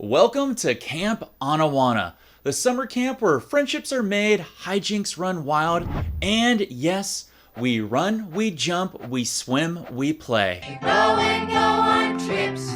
Welcome to Camp Anawanna, the summer camp where friendships are made, hijinks run wild, and yes, we run, we jump, we swim, we play. We grow and go on trips.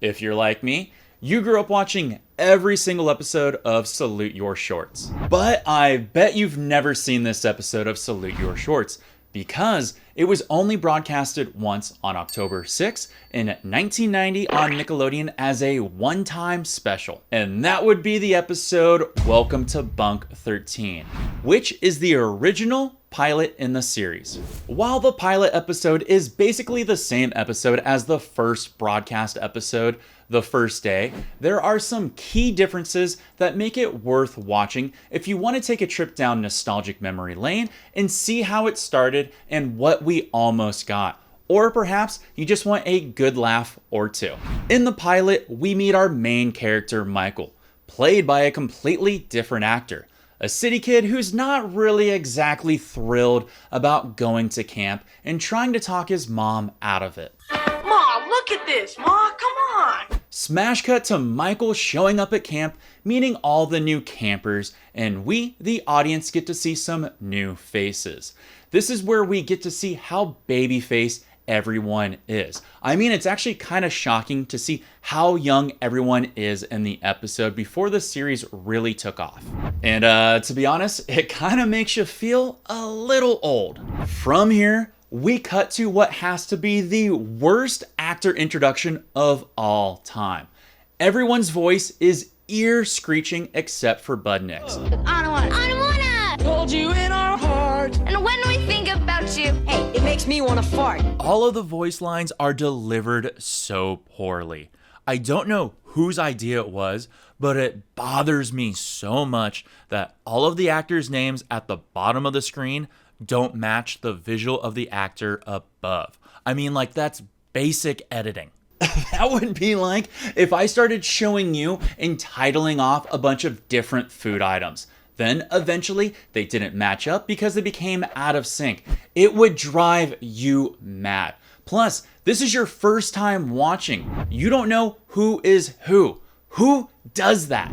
If you're like me, you grew up watching every single episode of Salute Your Shorts. But I bet you've never seen this episode of Salute Your Shorts because it was only broadcasted once on October 6th in 1990 on Nickelodeon as a one-time special. And that would be the episode Welcome to Bunk 13, which is the original pilot in the series. While the pilot episode is basically the same episode as the first broadcast episode, the first day, there are some key differences that make it worth watching if you want to take a trip down nostalgic memory lane and see how it started and what we almost got. Or perhaps you just want a good laugh or two. In the pilot, we meet our main character, Michael, played by a completely different actor. A city kid who's not really exactly thrilled about going to camp and trying to talk his mom out of it. Ma, look at this, Ma, come on! Smash cut to Michael showing up at camp, meeting all the new campers, and we, the audience, get to see some new faces. This is where we get to see how babyface everyone is. I mean, it's actually kind of shocking to see how young everyone is in the episode before the series really took off. And to be honest, it kind of makes you feel a little old. From here, we cut to what has to be the worst actor introduction of all time. Everyone's voice is ear screeching except for Budnick's. Anawanna! Told you in our heart. And when we think about you, Hey, it makes me want to fart. All of the voice lines are delivered so poorly. I don't know whose idea it was, but it bothers me so much that all of the actors' names at the bottom of the screen don't match the visual of the actor above. I mean, like, that's basic editing. That would be like if I started showing you and titling off a bunch of different food items. Then eventually they didn't match up because they became out of sync. It would drive you mad. Plus, this is your first time watching. You don't know who is who. Who does that?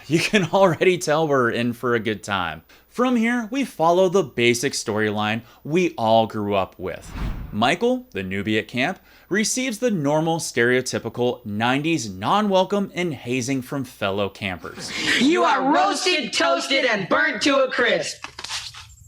You can already tell we're in for a good time. From here, we follow the basic storyline we all grew up with. Michael, the newbie at camp, receives the normal stereotypical 90s non-welcome and hazing from fellow campers. You are roasted, toasted, and burnt to a crisp.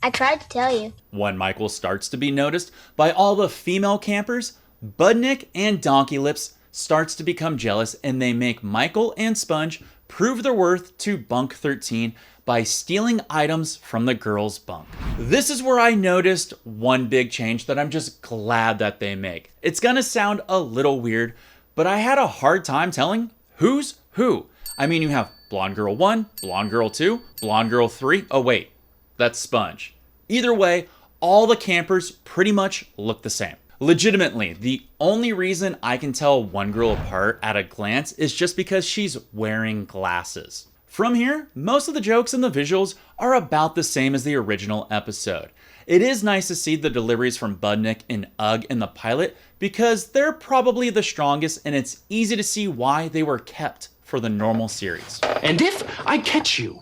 I tried to tell you. When Michael starts to be noticed by all the female campers, Budnick and Donkey Lips starts to become jealous and they make Michael and Sponge prove their worth to Bunk 13 by stealing items from the girls' bunk. This is where I noticed one big change that I'm just glad that they make. It's gonna sound a little weird, but I had a hard time telling who's who. I mean, you have Blonde Girl 1, Blonde Girl 2, Blonde Girl 3. Oh wait, that's Sponge. Either way, all the campers pretty much look the same. Legitimately, the only reason I can tell one girl apart at a glance is just because she's wearing glasses. From here, most of the jokes and the visuals are about the same as the original episode. It is nice to see the deliveries from Budnick and Ugg in the pilot because they're probably the strongest and it's easy to see why they were kept for the normal series. And if I catch you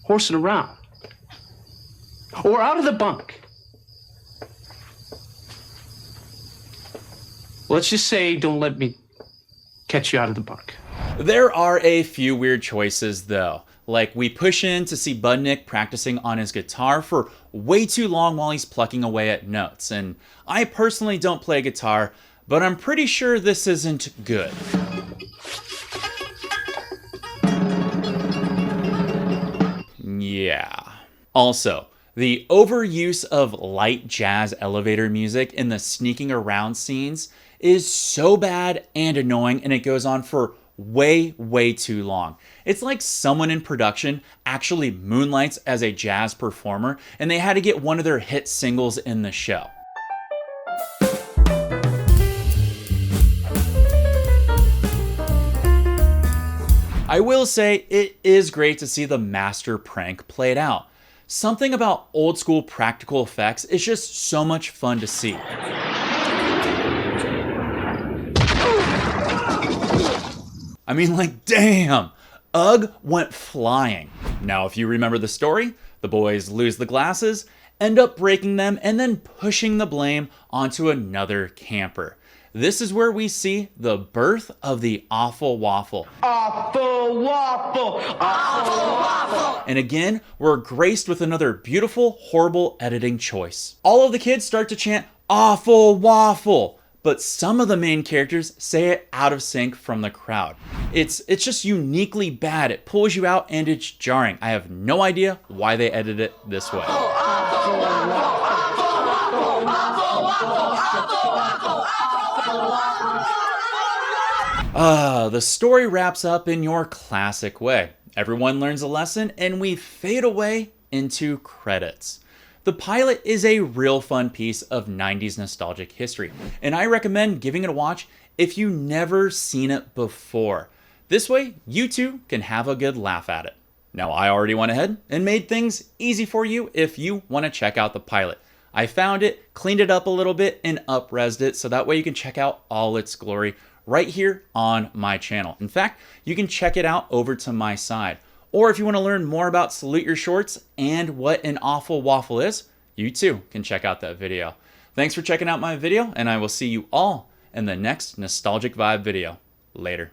horsing around or out of the bunk, let's just say don't let me catch you out of the bunk. There are a few weird choices though. Like we push in to see Budnick practicing on his guitar for way too long while he's plucking away at notes. And I personally don't play guitar, but I'm pretty sure this isn't good. Yeah. Also, the overuse of light jazz elevator music in the sneaking around scenes is so bad and annoying, and it goes on for way too long. It's like someone in production actually moonlights as a jazz performer, and they had to get one of their hit singles in the show. I will say it is great to see the master prank played out. Something about old school practical effects is just so much fun to see. I mean, like, damn! Ugg went flying. Now, if you remember the story, the boys lose the glasses, end up breaking them, and then pushing the blame onto another camper. This is where we see the birth of the awful waffle. Awful waffle! Awful waffle! And again, we're graced with another beautiful, horrible editing choice. All of the kids start to chant, awful waffle, but some of the main characters say it out of sync from the crowd. It's just uniquely bad. It pulls you out and it's jarring. I have no idea why they edited it this way. The story wraps up in your classic way. Everyone learns a lesson and we fade away into credits. The pilot is a real fun piece of 90s nostalgic history, and I recommend giving it a watch if you've never seen it before. This way, you too can have a good laugh at it. Now, I already went ahead and made things easy for you if you want to check out the pilot. I found it, cleaned it up a little bit, and up-resed it so that way you can check out all its glory right here on my channel. In fact, you can check it out over to my side. Or if you want to learn more about Salute Your Shorts and what an awful waffle is, you too can check out that video. Thanks for checking out my video, and I will see you all in the next Nostalgic Vibe video. Later.